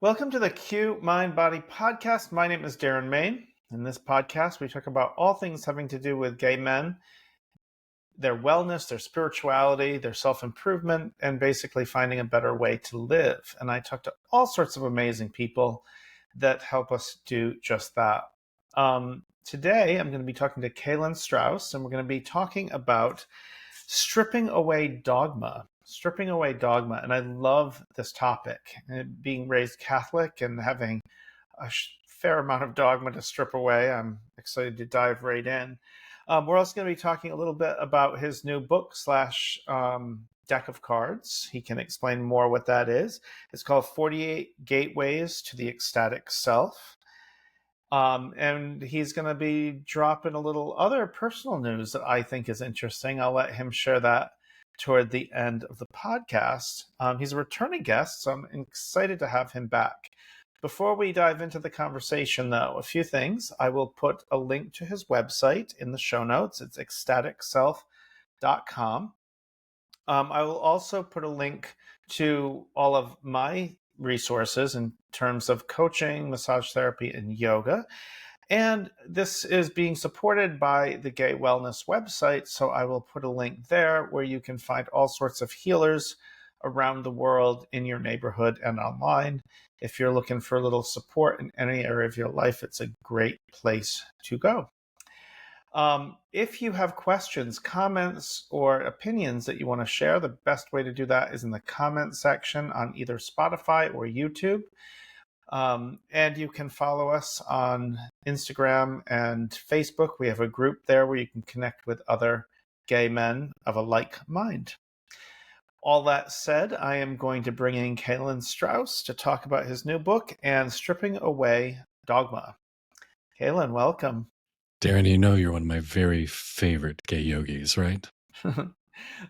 Welcome to the Q MindBody podcast. My name is Darren Main. In this podcast, we talk about all things having to do with gay men, their wellness, their spirituality, their self-improvement, and basically finding a better way to live. And I talk to all sorts of amazing people that help us do just that. Today, I'm going to be talking to Kaelan Strauss, and we're going to be talking about stripping away dogma. Stripping away dogma. And I love this topic. Being raised Catholic and having a fair amount of dogma to strip away, I'm excited to dive right in. We're also going to be talking a little bit about his new book slash deck of cards. He can explain more what that is. It's called 48 Gateways to the Ecstatic Self. And he's going to be dropping a little other personal news that I think is interesting. I'll let him share that toward the end of the podcast. He's a returning guest, so I'm excited to have him back. Before we dive into the conversation, though, a few things. I will put a link to his website in the show notes. It's ecstaticself.com. I will also put a link to all of my resources in terms of coaching, massage therapy, and yoga. And this is being supported by the Gay Wellness website, so I will put a link there where you can find all sorts of healers around the world in your neighborhood and online. If you're looking for a little support in any area of your life, it's a great place to go. If you have questions, comments, or opinions that you want to share, the best way to do that is in the comment section on either Spotify or YouTube. And you can follow us on Instagram and Facebook. We have a group there where you can connect with other gay men of a like mind. All that said, I am going to bring in Kaelan Strauss to talk about his new book and stripping away dogma. Kaelan, welcome. Darren, you know you're one of my very favorite gay yogis, right?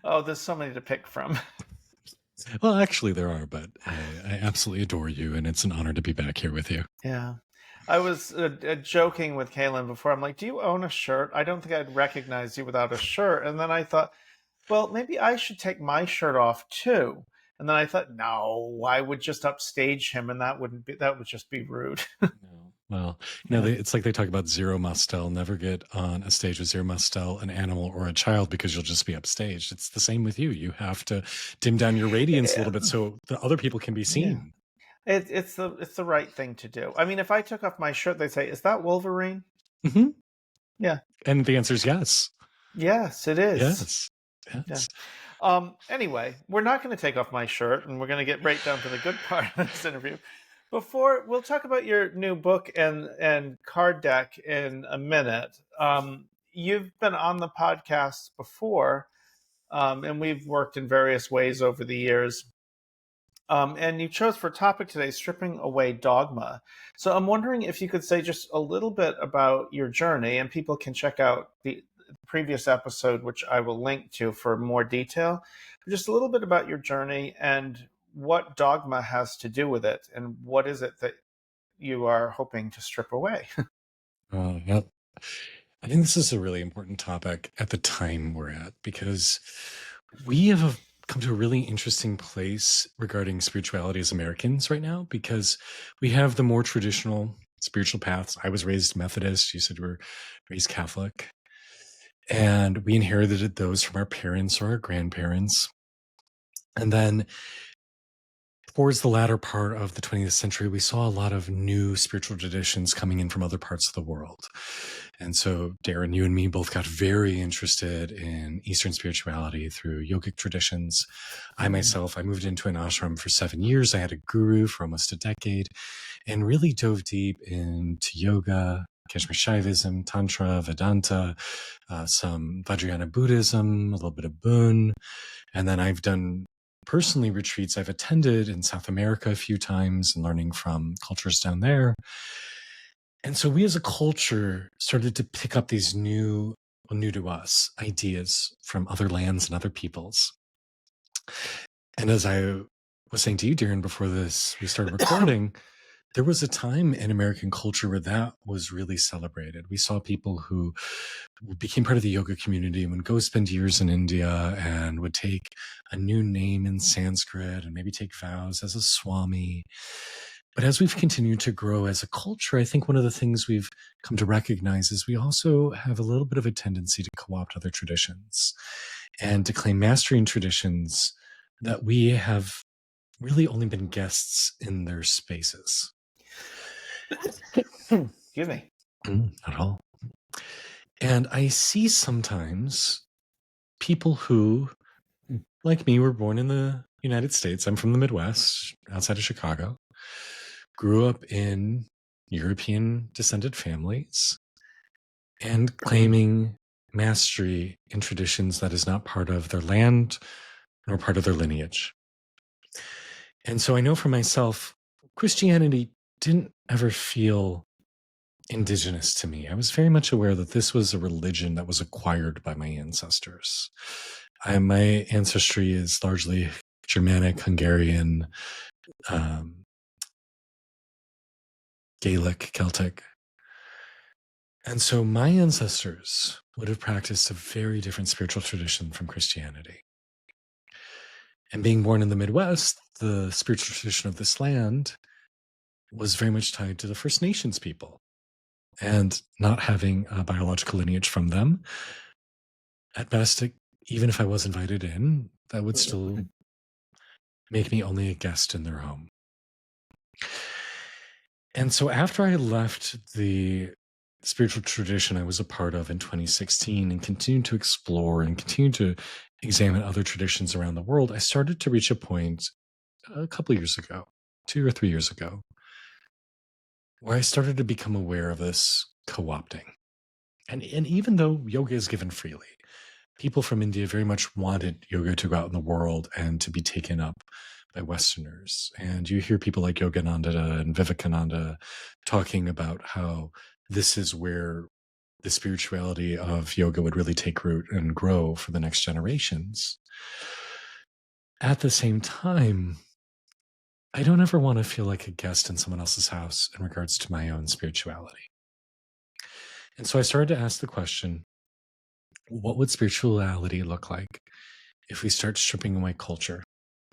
Oh, there's so many to pick from. Well, actually there are, but I absolutely adore you, and it's an honor to be back here with you. Yeah. I was joking with Kaelan before. I'm like, do you own a shirt? I don't think I'd recognize you without a shirt. And then I thought, well, maybe I should take my shirt off too. And then I thought, no, I would just upstage him, and that would just be rude. Well, it's like they talk about zero mustel. Never get on a stage with zero mustel, an animal or a child, because you'll just be upstaged. It's the same with you. You have to dim down your radiance a little bit so the other people can be seen. Yeah. It's the right thing to do. I mean, if I took off my shirt, they'd say, "Is that Wolverine?" Mm-hmm. Yeah. And the answer is yes. Yes, it is. Yes. Yeah. Anyway, we're not going to take off my shirt, and we're going to get right down to the good part of this interview. Before we'll talk about your new book and card deck in a minute. You've been on the podcast before, and we've worked in various ways over the years. And you chose for topic today, stripping away dogma. So I'm wondering if you could say just a little bit about your journey, and people can check out the previous episode, which I will link to for more detail. Just a little bit about your journey and what dogma has to do with it, and what is it that you are hoping to strip away? Yep. I think this is a really important topic at the time we're at, because we have come to a really interesting place regarding spirituality as Americans right now, because we have the more traditional spiritual paths. I was raised Methodist. You said you were raised Catholic. And we inherited those from our parents or our grandparents. And then towards the latter part of the 20th century, we saw a lot of new spiritual traditions coming in from other parts of the world. And so, Darren, you and me both got very interested in Eastern spirituality through yogic traditions. I myself, I moved into an ashram for 7 years. I had a guru for almost a decade and really dove deep into yoga, Kashmir Shaivism, Tantra, Vedanta, some Vajrayana Buddhism, a little bit of Boon. And then I've done personally retreats I've attended in South America a few times and learning from cultures down there. And so we as a culture started to pick up these new to us ideas from other lands and other peoples. And as I was saying to you, Darren, before we started recording, there was a time in American culture where that was really celebrated. We saw people who became part of the yoga community and would go spend years in India and would take a new name in Sanskrit and maybe take vows as a swami. But as we've continued to grow as a culture, I think one of the things we've come to recognize is we also have a little bit of a tendency to co-opt other traditions and to claim mastery in traditions that we have really only been guests in their spaces. Excuse me. Not at all. And I see sometimes people who, like me, were born in the United States. I'm from the Midwest, outside of Chicago. Grew up in European descended families and claiming mastery in traditions that is not part of their land nor part of their lineage. And so I know for myself, Christianity didn't ever feel indigenous to me. I was very much aware that this was a religion that was acquired by my ancestors. My ancestry is largely Germanic, Hungarian, Gaelic, Celtic. And so my ancestors would have practiced a very different spiritual tradition from Christianity. And being born in the Midwest, the spiritual tradition of this land was very much tied to the First Nations people. And not having a biological lineage from them, at best, even if I was invited in, that would still make me only a guest in their home. And so after I left the spiritual tradition I was a part of in 2016 and continued to explore and continue to examine other traditions around the world, I started to reach a point a couple of years ago, 2 or 3 years ago, where I started to become aware of this co-opting. And even though yoga is given freely, people from India very much wanted yoga to go out in the world and to be taken up by Westerners. And you hear people like Yogananda and Vivekananda talking about how this is where the spirituality of yoga would really take root and grow for the next generations. At the same time, I don't ever want to feel like a guest in someone else's house in regards to my own spirituality. And so I started to ask the question, what would spirituality look like if we start stripping away culture,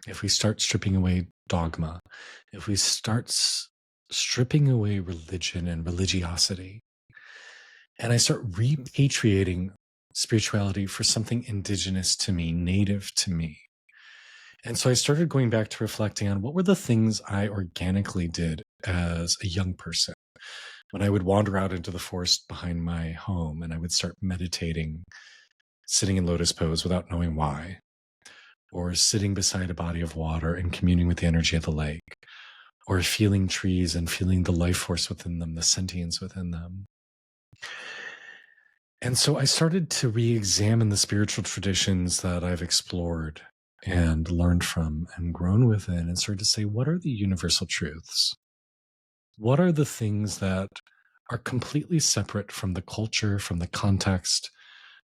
if we start stripping away dogma, if we start stripping away religion and religiosity, and I start repatriating spirituality for something indigenous to me, native to me? And so I started going back to reflecting on what were the things I organically did as a young person when I would wander out into the forest behind my home and I would start meditating, sitting in lotus pose without knowing why, or sitting beside a body of water and communing with the energy of the lake, or feeling trees and feeling the life force within them, the sentience within them. And so I started to re-examine the spiritual traditions that I've explored and learned from and grown within, and started to say, what are the universal truths? What are the things that are completely separate from the culture, from the context,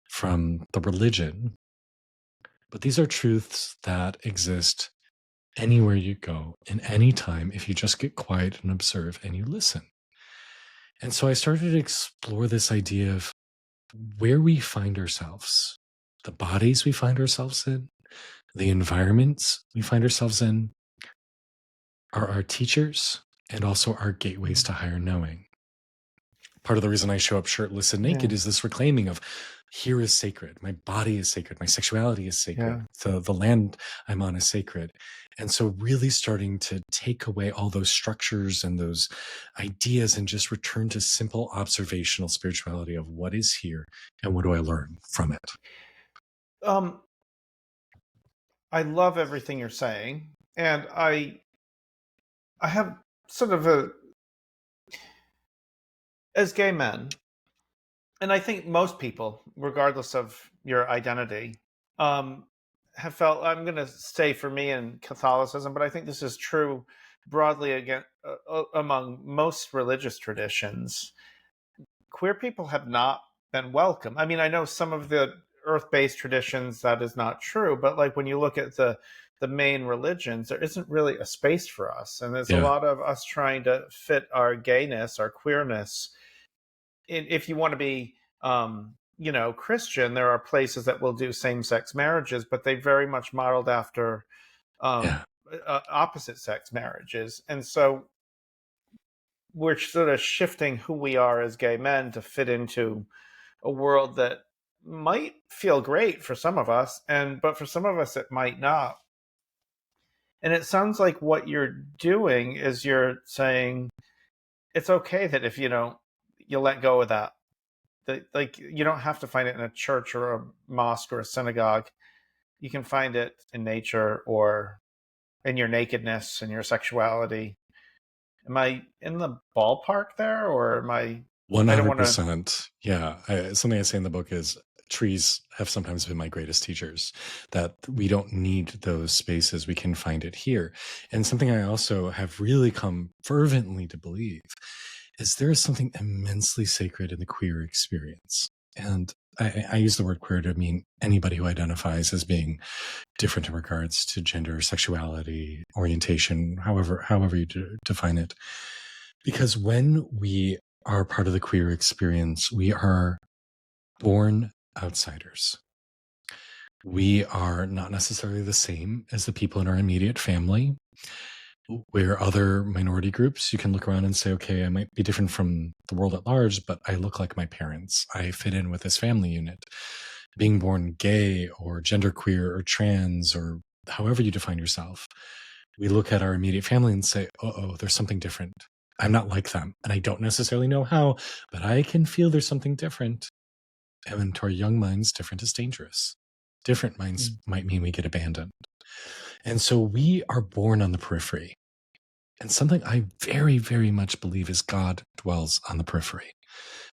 from the religion? But these are truths that exist anywhere you go, in any time, if you just get quiet and observe and you listen. And so I started to explore this idea of where we find ourselves, the bodies we find ourselves in, the environments we find ourselves in, are our teachers and also our gateways to higher knowing. Part of the reason I show up shirtless and naked is this reclaiming of, here is sacred. My body is sacred. My sexuality is sacred. The land I'm on is sacred. And so really starting to take away all those structures and those ideas and just return to simple observational spirituality of what is here and what do I learn from it. I love everything you're saying. And I have sort of as gay men, and I think most people, regardless of your identity, have felt, I'm going to say for me in Catholicism, but I think this is true broadly again among most religious traditions. Queer people have not been welcome. I mean, I know some of the earth-based traditions that is not true, but like when you look at the main religions, there isn't really a space for us, and there's a lot of us trying to fit our gayness, our queerness. If you want to be Christian, there are places that will do same-sex marriages, but they very much modeled after opposite sex marriages. And so we're sort of shifting who we are as gay men to fit into a world that might feel great for some of us, but for some of us it might not. And it sounds like what you're doing is you're saying it's okay that if you let go of that, like you don't have to find it in a church or a mosque or a synagogue. You can find it in nature or in your nakedness and your sexuality. Am I in the ballpark there, or am I don't want to. 100%. Yeah. Something I say in the book is trees have sometimes been my greatest teachers, that we don't need those spaces. We can find it here. And something I also have really come fervently to believe is there is something immensely sacred in the queer experience. And I use the word queer to mean anybody who identifies as being different in regards to gender, sexuality, orientation, however you define it. Because when we are part of the queer experience, we are born outsiders. We are not necessarily the same as the people in our immediate family. Where other minority groups, you can look around and say, okay, I might be different from the world at large, but I look like my parents. I fit in with this family unit. Being born gay or genderqueer or trans or however you define yourself, we look at our immediate family and say, oh, there's something different. I'm not like them. And I don't necessarily know how, but I can feel there's something different. And to our young minds, different is dangerous. Different minds might mean we get abandoned. And so we are born on the periphery. And something I very, very much believe is God dwells on the periphery.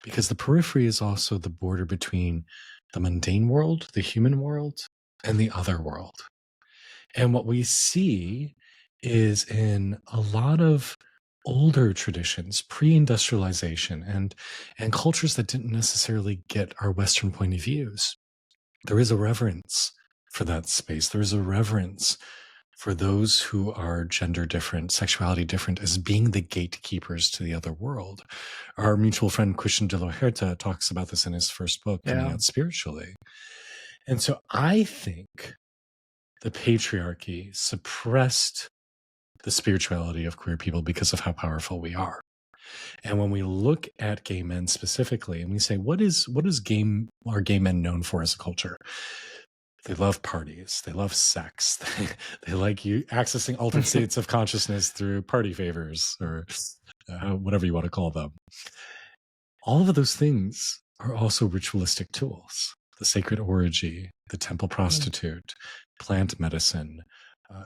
Because the periphery is also the border between the mundane world, the human world, and the other world. And what we see is in a lot of older traditions, pre-industrialization, and cultures that didn't necessarily get our Western point of views, there is a reverence for that space. There is a reverence for those who are gender different, sexuality different, as being the gatekeepers to the other world. Our mutual friend Christian de la Huerta talks about this in his first book, Coming Out Spiritually. And so I think the patriarchy suppressed the spirituality of queer people because of how powerful we are. And when we look at gay men specifically, and we say, what are gay men known for as a culture? They love parties. They love sex. They like you accessing altered states of consciousness through party favors or whatever you want to call them. All of those things are also ritualistic tools. The sacred orgy, the temple prostitute, plant medicine,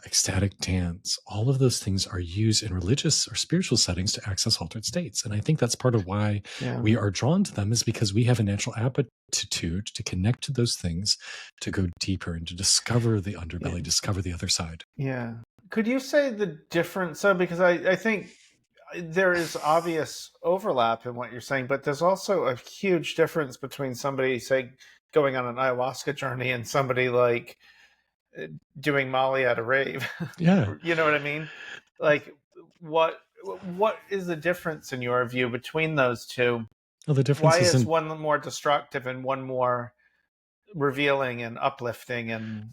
ecstatic dance, all of those things are used in religious or spiritual settings to access altered states. And I think that's part of why we are drawn to them, is because we have a natural aptitude to connect to those things, to go deeper and to discover the underbelly, discover the other side. Yeah. Could you say the difference? So, because I think there is obvious overlap in what you're saying, but there's also a huge difference between somebody, say, going on an ayahuasca journey and somebody like doing Molly at a rave. Yeah. You know what I mean? Like, what is the difference in your view between those two? Well, the difference Why is one more destructive and one more revealing and uplifting and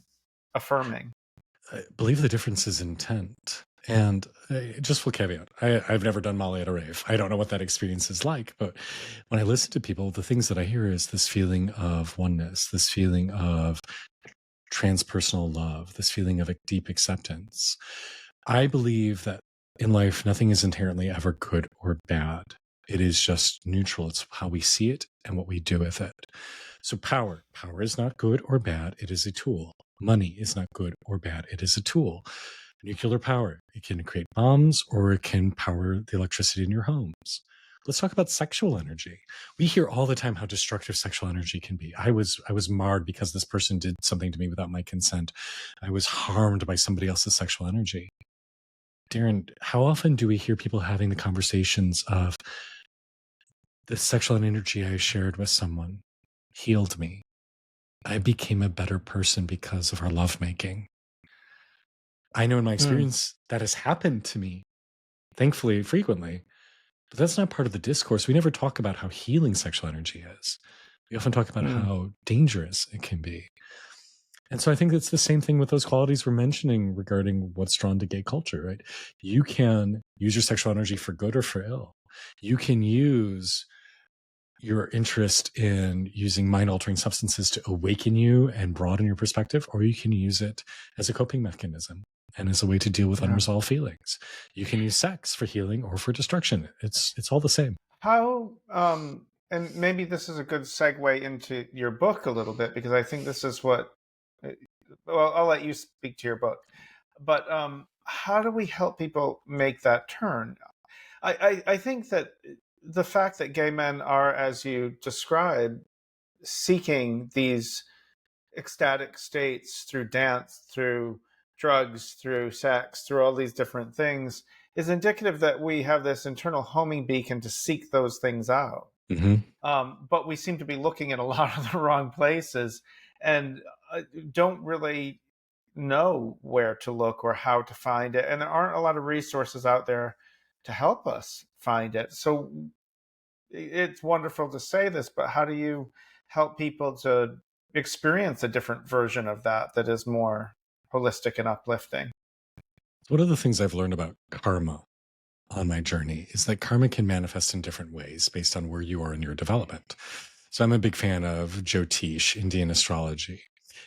affirming? I believe the difference is intent. And just for caveat, I've never done Molly at a rave. I don't know what that experience is like. But when I listen to people, the things that I hear is this feeling of oneness, this feeling of transpersonal love, this feeling of a deep acceptance. I believe that in life, nothing is inherently ever good or bad. It is just neutral. It's how we see it and what we do with it. So power is not good or bad. It is a tool. Money is not good or bad. It is a tool. Nuclear power, it can create bombs or it can power the electricity in your homes. Let's talk about sexual energy. We hear all the time how destructive sexual energy can be. I was marred because this person did something to me without my consent. I was harmed by somebody else's sexual energy. Darren, how often do we hear people having the conversations of the sexual energy I shared with someone healed me? I became a better person because of our lovemaking. I know in my experience that has happened to me, thankfully, frequently. But that's not part of the discourse. We never talk about how healing sexual energy is. We often talk about how dangerous it can be. And so I think it's the same thing with those qualities we're mentioning regarding what's drawn to gay culture, right? You can use your sexual energy for good or for ill. You can use your interest in using mind-altering substances to awaken you and broaden your perspective, or you can use it as a coping mechanism and as a way to deal with unresolved feelings. You can use sex for healing or for destruction. It's all the same. How, and maybe this is a good segue into your book a little bit, because I think this is what, well, I'll let you speak to your book. But how do we help people make that turn? I think that the fact that gay men are, as you describe, seeking these ecstatic states through dance, through drugs, through sex, through all these different things, is indicative that we have this internal homing beacon to seek those things out. But we seem to be looking in a lot of the wrong places and don't really know where to look or how to find it. And there aren't a lot of resources out there to help us find it. So it's wonderful to say this, but how do you help people to experience a different version of that is more holistic and uplifting? One of the things I've learned about karma on my journey is that karma can manifest in different ways based on where you are in your development. So I'm a big fan of Jyotish, Indian astrology.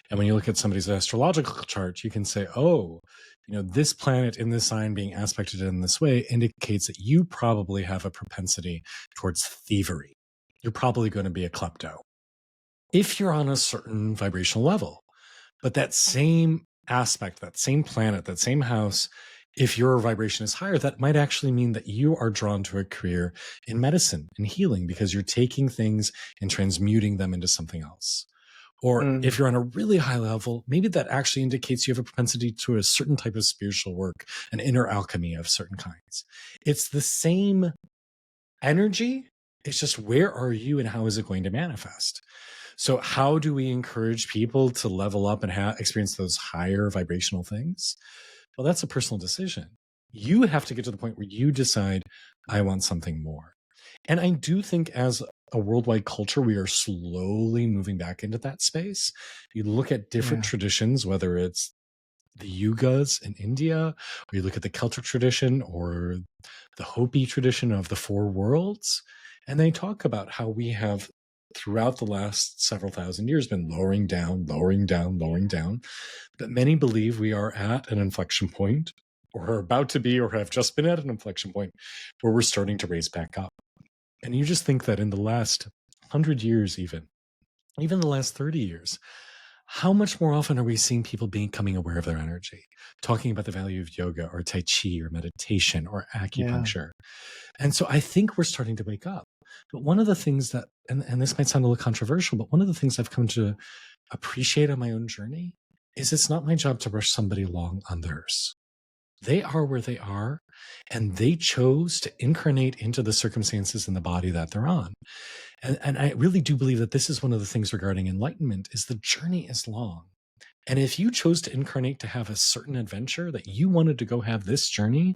And when you look at somebody's astrological chart, you can say, oh, this planet in this sign being aspected in this way indicates that you probably have a propensity towards thievery. You're probably going to be a klepto if you're on a certain vibrational level. But that same aspect, that same planet, that same house, if your vibration is higher, that might actually mean that you are drawn to a career in medicine and healing because you're taking things and transmuting them into something else. Or if you're on a really high level, maybe that actually indicates you have a propensity to a certain type of spiritual work, an inner alchemy of certain kinds. It's the same energy. It's just where are you and how is it going to manifest? So how do we encourage people to level up and experience those higher vibrational things? Well, that's a personal decision. You have to get to the point where you decide, I want something more. And I do think as a worldwide culture, we are slowly moving back into that space. You look at different traditions, whether it's the Yugas in India, or you look at the Celtic tradition or the Hopi tradition of the four worlds, and they talk about how we have throughout the last several thousand years been lowering down, but many believe we are at an inflection point or are about to be or have just been at an inflection point where we're starting to raise back up. And you just think that in the last 100 years, even the last 30 years, how much more often are we seeing people becoming aware of their energy, talking about the value of yoga or Tai Chi or meditation or acupuncture? And so I think we're starting to wake up. But one of the things that, and this might sound a little controversial, but one of the things I've come to appreciate on my own journey is it's not my job to rush somebody along on theirs. They are where they are, and they chose to incarnate into the circumstances in the body that they're on. And I really do believe that this is one of the things regarding enlightenment is the journey is long. And if you chose to incarnate to have a certain adventure, that you wanted to go have this journey,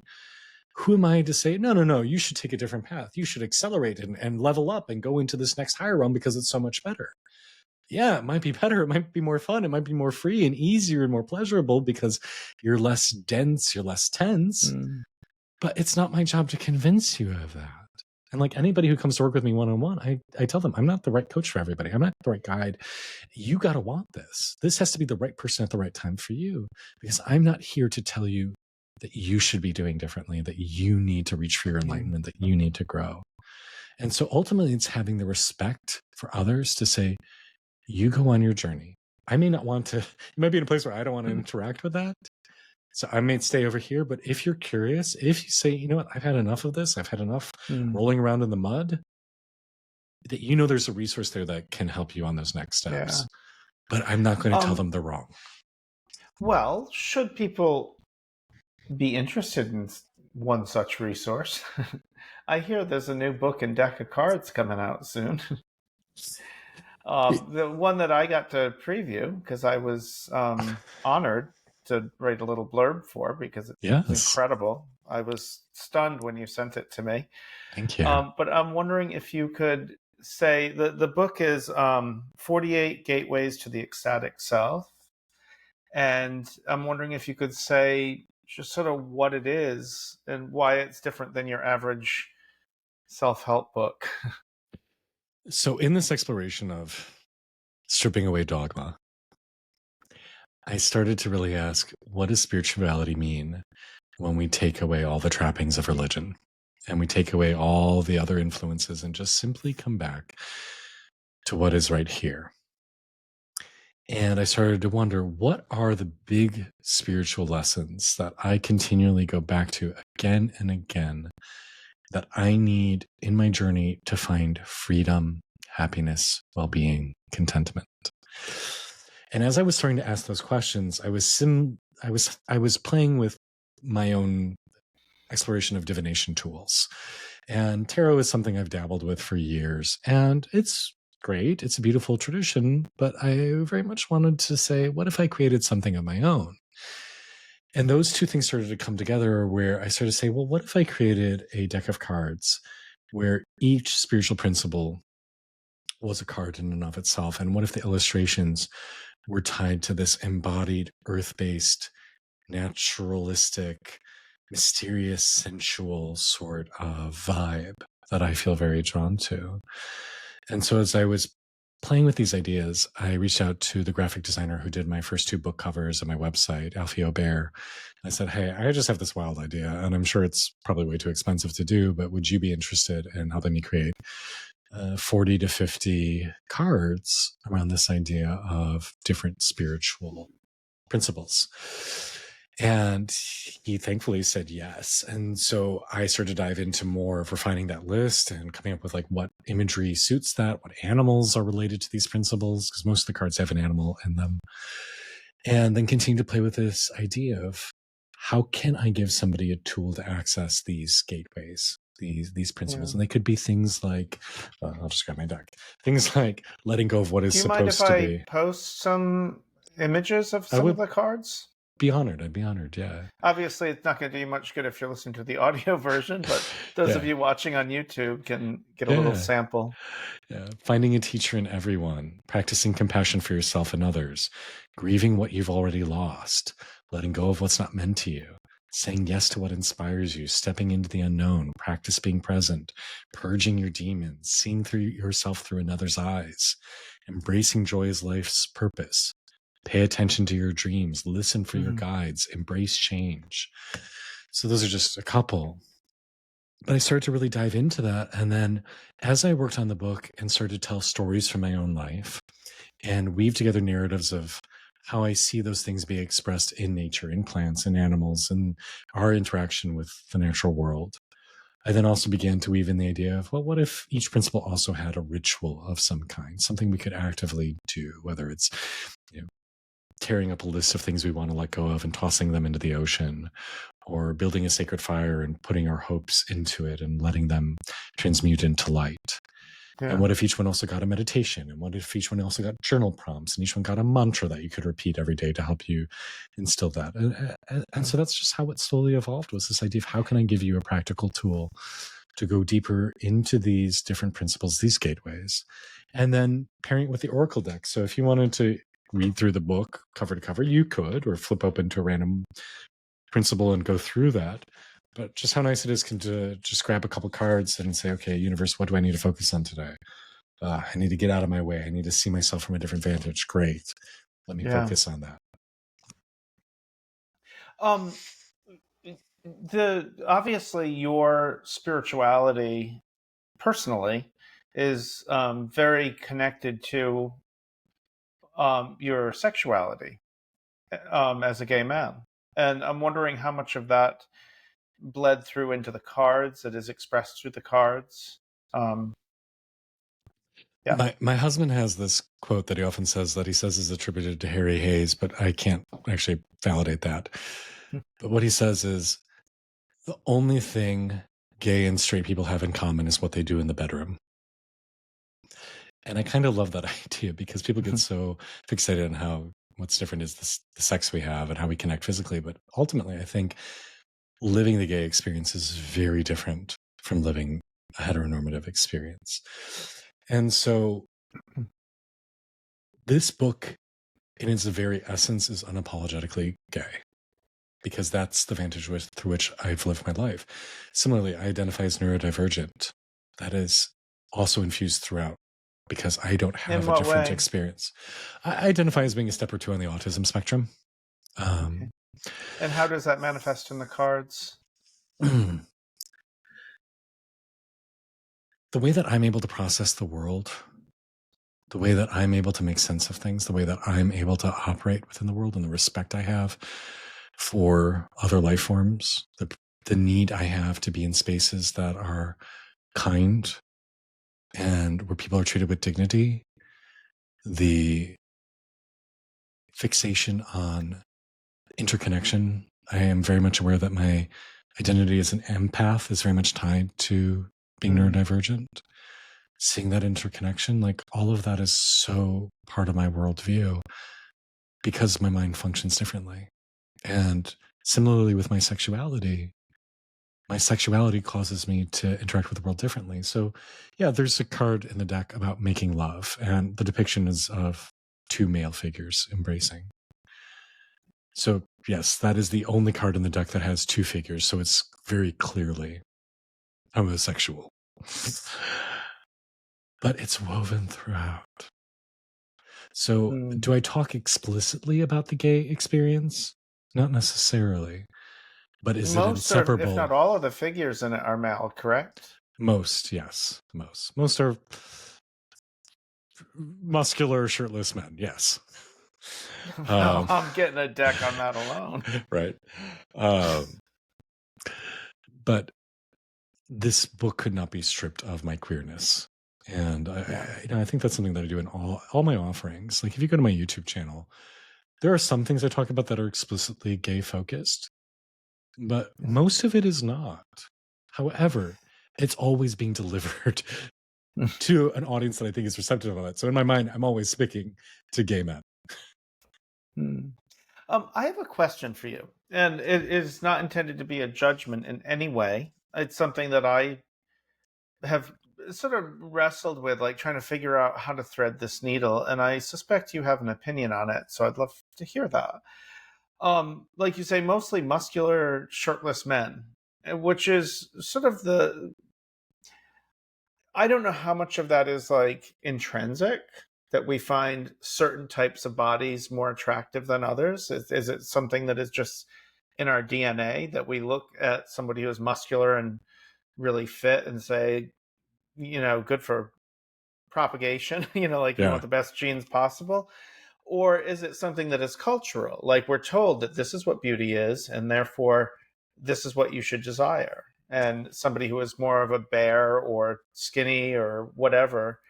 who am I to say, no, you should take a different path. You should accelerate and level up and go into this next higher realm because it's so much better. Yeah, it might be better. It might be more fun. It might be more free and easier and more pleasurable because you're less dense, you're less tense. But it's not my job to convince you of that. And like anybody who comes to work with me one-on-one, I tell them, I'm not the right coach for everybody. I'm not the right guide. You got to want this. This has to be the right person at the right time for you, because I'm not here to tell you that you should be doing differently, that you need to reach for your enlightenment, that you need to grow. And so ultimately it's having the respect for others to say, you go on your journey. I may not want to, you might be in a place where I don't want to interact with that. So I may stay over here, but if you're curious, if you say, you know what, I've had enough of this, I've had enough rolling around in the mud, that there's a resource there that can help you on those next steps. But I'm not going to tell them they're wrong. Well, should people be interested in one such resource, I hear there's a new book and deck of cards coming out soon. The one that I got to preview because I was honored to write a little blurb for, because it's incredible. I was stunned when you sent it to me. Thank you. But I'm wondering if you could say the book is 48 Gateways to the Ecstatic Self. And I'm wondering if you could say just sort of what it is and why it's different than your average self-help book. So in this exploration of stripping away dogma, I started to really ask, what does spirituality mean when we take away all the trappings of religion and we take away all the other influences and just simply come back to what is right here? And I started to wonder, what are the big spiritual lessons that I continually go back to again and again that I need in my journey to find freedom, happiness, well-being, contentment? And as I was starting to ask those questions, I was playing with my own exploration of divination tools. And tarot is something I've dabbled with for years, and it's great. It's a beautiful tradition, but I very much wanted to say, what if I created something of my own? And those two things started to come together where I started to say, well, what if I created a deck of cards where each spiritual principle was a card in and of itself? And what if the illustrations were tied to this embodied, earth-based, naturalistic, mysterious, sensual sort of vibe that I feel very drawn to? And so as I was playing with these ideas, I reached out to the graphic designer who did my first two book covers on my website, Alfie Aubert. I said, hey, I just have this wild idea, and I'm sure it's probably way too expensive to do, but would you be interested in helping me create 40 to 50 cards around this idea of different spiritual principles? And he thankfully said yes. And so I started to dive into more of refining that list and coming up with like what imagery suits that, what animals are related to these principles, because most of the cards have an animal in them. And then continue to play with this idea of how can I give somebody a tool to access these gateways, these principles? And they could be things like, I'll just grab my deck, things like letting go of what is Do you mind if supposed to I be. post some images of some of the cards? Be honored. I'd be honored. Yeah. Obviously, it's not going to do you much good if you're listening to the audio version, but those of you watching on YouTube can get a little sample. Yeah. Finding a teacher in everyone, practicing compassion for yourself and others, grieving what you've already lost, letting go of what's not meant to you, saying yes to what inspires you, stepping into the unknown, practice being present, purging your demons, seeing through yourself through another's eyes, embracing joy as life's purpose. Pay attention to your dreams, listen for your guides, embrace change. So those are just a couple. But I started to really dive into that. And then as I worked on the book and started to tell stories from my own life and weave together narratives of how I see those things be expressed in nature, in plants and animals, and our interaction with the natural world, I then also began to weave in the idea of, well, what if each principle also had a ritual of some kind, something we could actively do, whether it's, tearing up a list of things we want to let go of and tossing them into the ocean, or building a sacred fire and putting our hopes into it and letting them transmute into light. Yeah. And what if each one also got a meditation? And what if each one also got journal prompts? And each one got a mantra that you could repeat every day to help you instill that. And so that's just how it slowly evolved, was this idea of how can I give you a practical tool to go deeper into these different principles, these gateways, and then pairing it with the Oracle deck. So if you wanted to read through the book cover to cover, you could, or flip open to a random principle and go through that. But just how nice it is to just grab a couple cards and say, okay, universe, what do I need to focus on today? I need to get out of my way. I need to see myself from a different vantage. Great. Let me focus on that. Obviously your spirituality personally is very connected to your sexuality as a gay man. And I'm wondering how much of that bled through into the cards, that is expressed through the cards. My husband has this quote that he often says that he says is attributed to Harry Hayes, but I can't actually validate that. But what he says is, the only thing gay and straight people have in common is what they do in the bedroom. And I kind of love that idea, because people get so fixated on what's different is the sex we have and how we connect physically. But ultimately, I think living the gay experience is very different from living a heteronormative experience. And so this book, in its very essence, is unapologetically gay, because that's the vantage through which I've lived my life. Similarly, I identify as neurodivergent. that is also infused throughout because I don't In have a what different way? experience. I identify as being a step or two on the autism spectrum. Okay. And how does that manifest in the cards? The way that I'm able to process the world, the way that I'm able to make sense of things, the way that I'm able to operate within the world, and the respect I have for other life forms, the need I have to be in spaces that are kind and where people are treated with dignity, the fixation on interconnection. I am very much aware that my identity as an empath is very much tied to being neurodivergent. Seeing that interconnection, like all of that is so part of my worldview because my mind functions differently. And similarly with my sexuality causes me to interact with the world differently. So yeah, there's a card in the deck about making love, and the depiction is of two male figures embracing. So yes, that is the only card in the deck that has two figures, so it's very clearly homosexual. But it's woven throughout. So do I talk explicitly about the gay experience? Not necessarily. But is it Most, or if inseparable? not all, of the figures in it are male, correct? Most, yes. Most are muscular, shirtless men, yes. Well, I'm getting a deck on that alone. Right. But this book could not be stripped of my queerness. And I think that's something that I do in all my offerings. Like if you go to my YouTube channel, there are some things I talk about that are explicitly gay focused, but most of it is not. However, it's always being delivered to an audience that I think is receptive of it. So in my mind, I'm always speaking to gay men. I have a question for you, and it is not intended to be a judgment in any way. It's something that I have sort of wrestled with, like trying to figure out how to thread this needle, and I suspect you have an opinion on it, so I'd love to hear that. Like you say, mostly muscular, shirtless men, which is sort of I don't know how much of that is like intrinsic, that we find certain types of bodies more attractive than others. Is it something that is just in our DNA that we look at somebody who is muscular and really fit and say, good for propagation, like you want the best genes possible? Or is it something that is cultural? Like we're told that this is what beauty is, and therefore this is what you should desire. And somebody who is more of a bear or skinny or whatever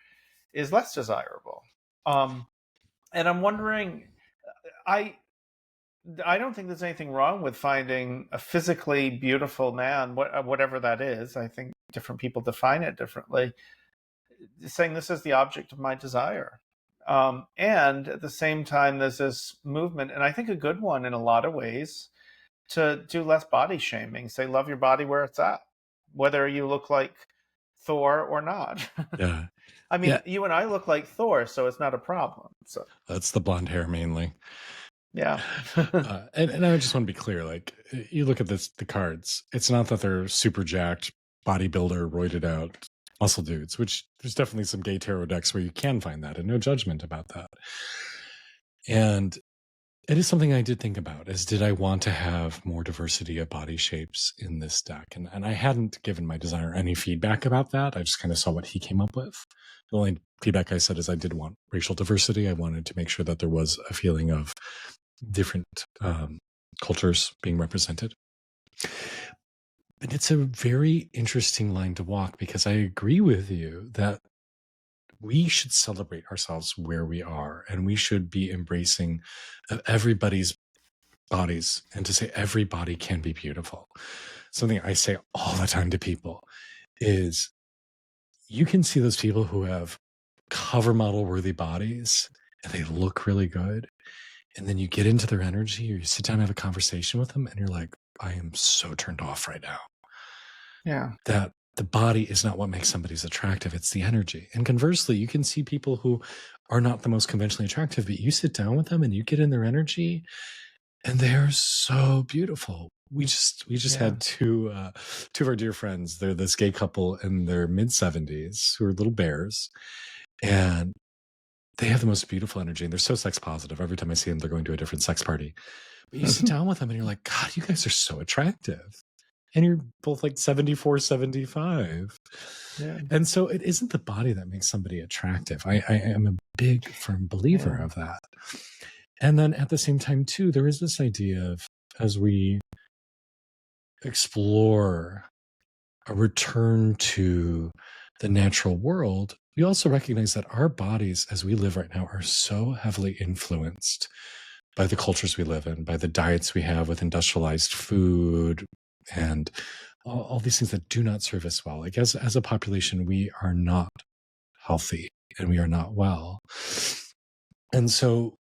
is less desirable. And I'm wondering, I don't think there's anything wrong with finding a physically beautiful man, whatever that is. I think different people define it differently. Saying this is the object of my desire. And at the same time, there's this movement, and I think a good one in a lot of ways, to do less body shaming. Say, love your body where it's at, whether you look like Thor or not. Yeah. I mean, you and I look like Thor, so it's not a problem. So that's the blonde hair mainly. Yeah. And I just want to be clear, like you look at the cards, it's not that they're super jacked, bodybuilder, roided out muscle dudes, which there's definitely some gay tarot decks where you can find that, and no judgment about that. And it is something I did think about, is did I want to have more diversity of body shapes in this deck? And I hadn't given my designer any feedback about that. I just kind of saw what he came up with. The only feedback I said is I did want racial diversity. I wanted to make sure that there was a feeling of different cultures being represented. And it's a very interesting line to walk, because I agree with you that we should celebrate ourselves where we are, and we should be embracing everybody's bodies, and to say every body can be beautiful. Something I say all the time to people is, you can see those people who have cover model worthy bodies and they look really good, and then you get into their energy, or you sit down and have a conversation with them, and you're like, I am so turned off right now. Yeah. That the body is not what makes somebody's attractive, it's the energy. And conversely, you can see people who are not the most conventionally attractive, but you sit down with them and you get in their energy and they're so beautiful. we just had two of our dear friends. They're this gay couple in their mid-70s who are little bears, and they have the most beautiful energy, and they're so sex positive. Every time I see them, they're going to a different sex party. But you sit down with them and you're like, God, you guys are so attractive. And you're both like 74, 75. Yeah. And so it isn't the body that makes somebody attractive. I am a big, firm believer of that. And then at the same time, too, there is this idea of, as we explore a return to the natural world, we also recognize that our bodies, as we live right now, are so heavily influenced by the cultures we live in, by the diets we have with industrialized food and all these things that do not serve us well. Like as a population, we are not healthy and we are not well. And so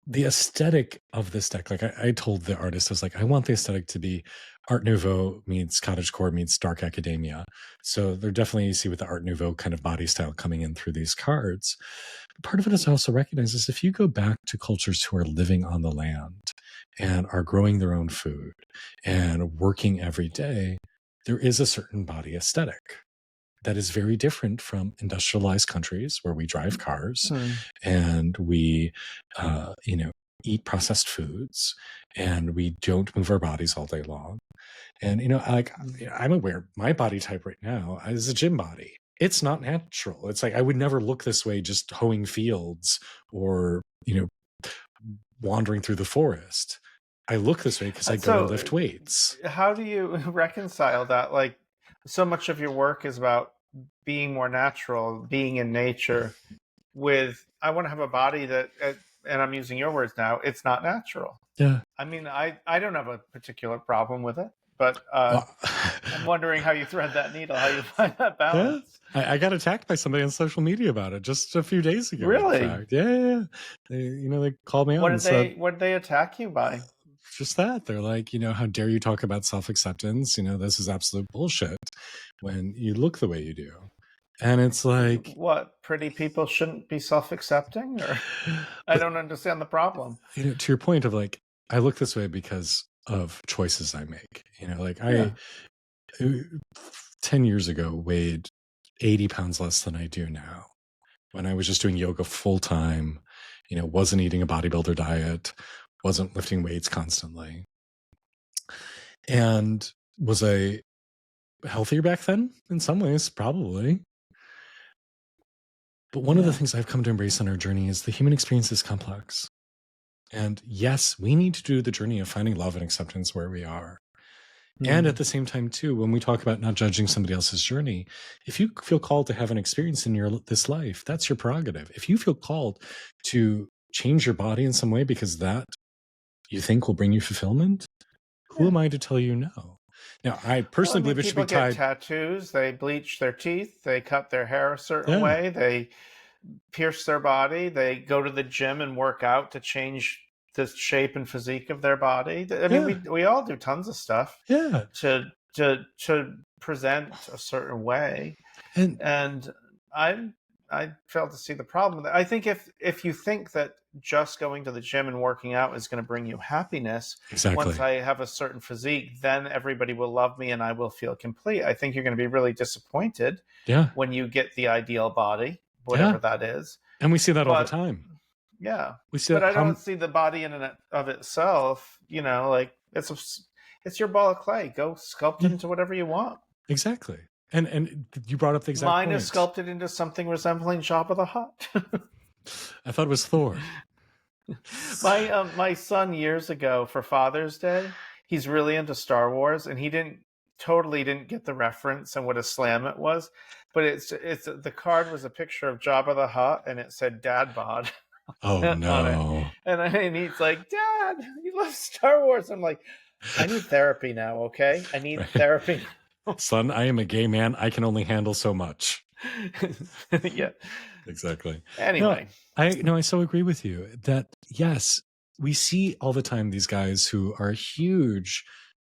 the aesthetic of this deck, like I told the artist, I was like, I want the aesthetic to be Art Nouveau meets cottagecore meets dark academia. So they're definitely, you see with the Art Nouveau kind of body style coming in through these cards. Part of it is also recognizes if you go back to cultures who are living on the land and are growing their own food and working every day, there is a certain body aesthetic that is very different from industrialized countries where we drive cars and we, eat processed foods and we don't move our bodies all day long. And, I'm aware my body type right now is a gym body. It's not natural. It's like I would never look this way just hoeing fields or, wandering through the forest. I look this way because I go and lift weights. How do you reconcile that? Like, so much of your work is about being more natural, being in nature, with I want to have a body that, and I'm using your words now, it's not natural. Yeah. I mean, I don't have a particular problem with it, but I'm wondering how you thread that needle, how you find that balance. Yeah. I got attacked by somebody on social media about it just a few days ago. Really? In fact. Yeah. They called me out and said, what did they attack you by? Just that. They're like, how dare you talk about self-acceptance? This is absolute bullshit when you look the way you do. And it's like, what, pretty people shouldn't be self-accepting? Or I don't understand the problem. To your point of like, I look this way because of choices I make. I 10 years ago weighed 80 pounds less than I do now. When I was just doing yoga full time, wasn't eating a bodybuilder diet, wasn't lifting weights constantly. And was I healthier back then? In some ways, probably. But one of the things I've come to embrace on our journey is the human experience is complex. And yes, we need to do the journey of finding love and acceptance where we are. And at the same time, too, when we talk about not judging somebody else's journey, if you feel called to have an experience in this life, that's your prerogative. If you feel called to change your body in some way because that you think will bring you fulfillment, who am I to tell you no? Now, I personally believe it should be tied. People get tattoos, they bleach their teeth, they cut their hair a certain way, they pierce their body, they go to the gym and work out to change the shape and physique of their body. I mean, we all do tons of stuff to present a certain way. And I fail to see the problem. I think if you think that just going to the gym and working out is going to bring you happiness, once I have a certain physique, then everybody will love me and I will feel complete. I think you're going to be really disappointed when you get the ideal body, whatever that is. And we see that all the time. Yeah. But I don't see the body in and of itself, like it's your ball of clay. Go sculpt it into whatever you want. Exactly. And you brought up the exact Mine point. is sculpted into something resembling Jabba the Hutt. I thought it was Thor. My son years ago for Father's Day, he's really into Star Wars, and he didn't get the reference and what a slam it was. But it's the card was a picture of Jabba the Hutt, and it said "Dad bod." Oh no! And he's like, "Dad, you love Star Wars." I'm like, I need therapy now. Okay, I need therapy. Son, I am a gay man. I can only handle so much. Yeah. Exactly. Anyway. I so agree with you that, yes, we see all the time these guys who are huge,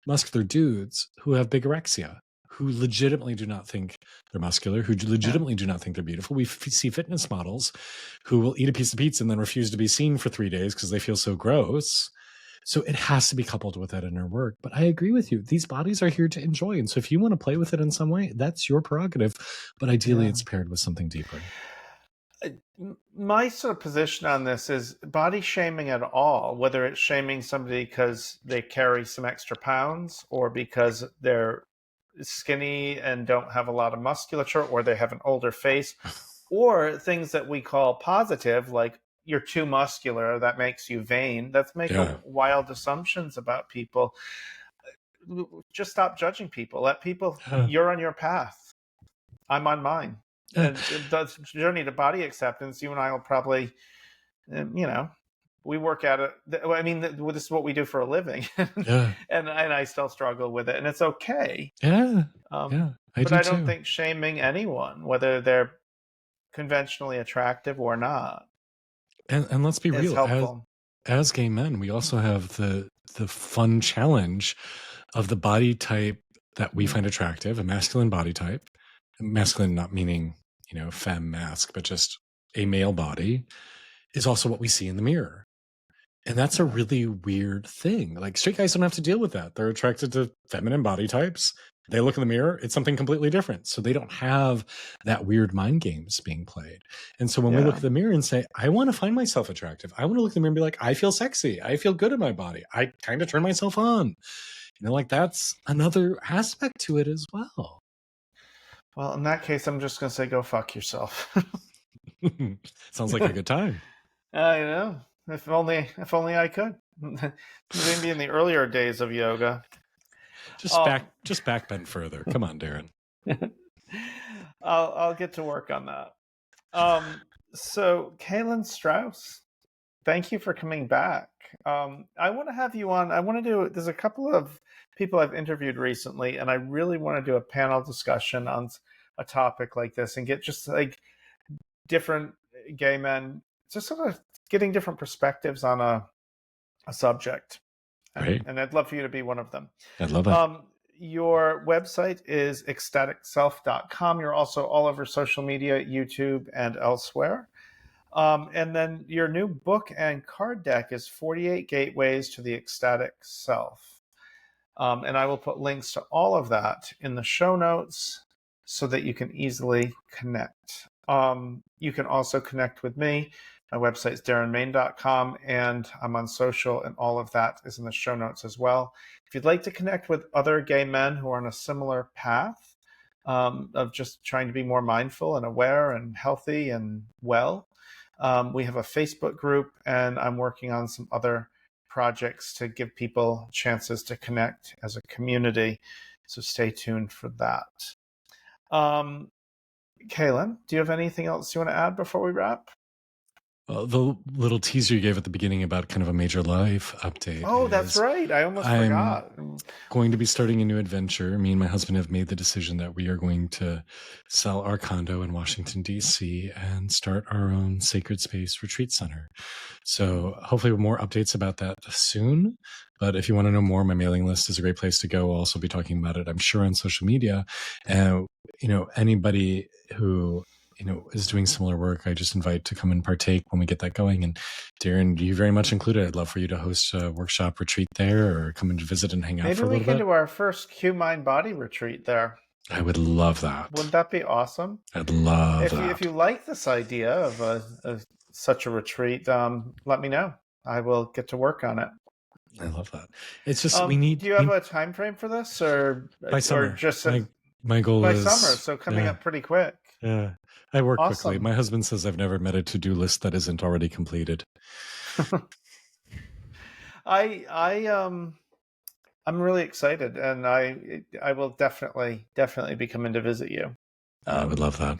muscular dudes who have bigorexia, who legitimately do not think they're muscular, who legitimately do not think they're beautiful. We see fitness models who will eat a piece of pizza and then refuse to be seen for 3 days because they feel so gross. So it has to be coupled with that inner work. But I agree with you. These bodies are here to enjoy. And so if you want to play with it in some way, that's your prerogative. But ideally, it's paired with something deeper. My sort of position on this is body shaming at all, whether it's shaming somebody because they carry some extra pounds or because they're skinny and don't have a lot of musculature or they have an older face, or things that we call positive, like you're too muscular, that makes you vain. That's making wild assumptions about people. Just stop judging people. Let people, you're on your path. I'm on mine. And the journey to body acceptance, you and I will probably, we work at it. I mean, this is what we do for a living. and I still struggle with it, and it's okay. But I don't think shaming anyone, whether they're conventionally attractive or not. And let's be real, helpful. As gay men, we also have the fun challenge of the body type that we find attractive, a masculine body type. Masculine not meaning, femme mask, but just a male body is also what we see in the mirror. And that's a really weird thing. Like, straight guys don't have to deal with that. They're attracted to feminine body types. They look in the mirror, it's something completely different. So they don't have that weird mind games being played. And so when we look at the mirror and say, I want to find myself attractive, I want to look in the mirror and be like, I feel sexy. I feel good in my body. I kind of turn myself on. Like that's another aspect to it as well. Well, in that case, I'm just going to say, go fuck yourself. Sounds like a good time. I know. If only I could. Maybe in the earlier days of yoga. Just back bend further. Come on, Darren. I'll get to work on that. So Kaelan Strauss, thank you for coming back. I want to have you on. There's a couple of people I've interviewed recently, and I really want to do a panel discussion on a topic like this and get just like different gay men, just sort of getting different perspectives on a subject. And I'd love for you to be one of them. I'd love that. Your website is ecstaticself.com. You're also all over social media, YouTube, and elsewhere. And then your new book and card deck is 48 Gateways to the Ecstatic Self. And I will put links to all of that in the show notes so that you can easily connect. You can also connect with me. My website is darrenmain.com, and I'm on social, and all of that is in the show notes as well. If you'd like to connect with other gay men who are on a similar path of just trying to be more mindful and aware and healthy and well, we have a Facebook group, and I'm working on some other projects to give people chances to connect as a community. So stay tuned for that. Kaelan, do you have anything else you want to add before we wrap? The little teaser you gave at the beginning about kind of a major life update. Oh, that's right. I almost forgot. I'm going to be starting a new adventure. Me and my husband have made the decision that we are going to sell our condo in Washington, D.C. and start our own sacred space retreat center. So hopefully more updates about that soon. But if you want to know more, my mailing list is a great place to go. I'll also be talking about it, I'm sure, on social media. And, anybody who is doing similar work, I just invite to come and partake when we get that going. And Darren, you very much included. I'd love for you to host a workshop retreat there or come and visit and hang out for a little bit. Maybe we can do our first Q MindBody retreat there. I would love that. Wouldn't that be awesome? I'd love that. If you like this idea of such a retreat, let me know. I will get to work on it. I love that. It's just we need. Do you have a time frame for this, or by summer? Or just my goal by is summer, so coming up pretty quick. Yeah, I work quickly. My husband says I've never met a to-do list that isn't already completed. I'm really excited, and I will definitely be coming to visit you. I would love that.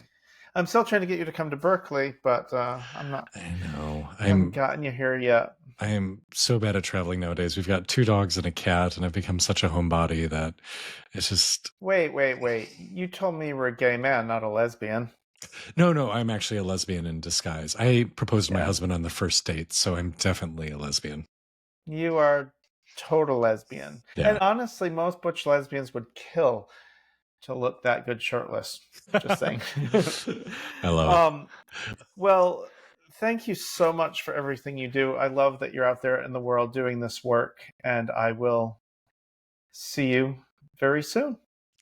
I'm still trying to get you to come to Berkeley, but I'm not. I know. I haven't gotten you here yet. I am so bad at traveling nowadays. We've got 2 dogs and a cat, and I've become such a homebody that it's just... Wait. You told me you were a gay man, not a lesbian. No, I'm actually a lesbian in disguise. I proposed to my husband on the first date, so I'm definitely a lesbian. You are total lesbian. Yeah. And honestly, most butch lesbians would kill to look that good shirtless. Just saying. I love it. Well, thank you so much for everything you do. I love that you're out there in the world doing this work, and I will see you very soon.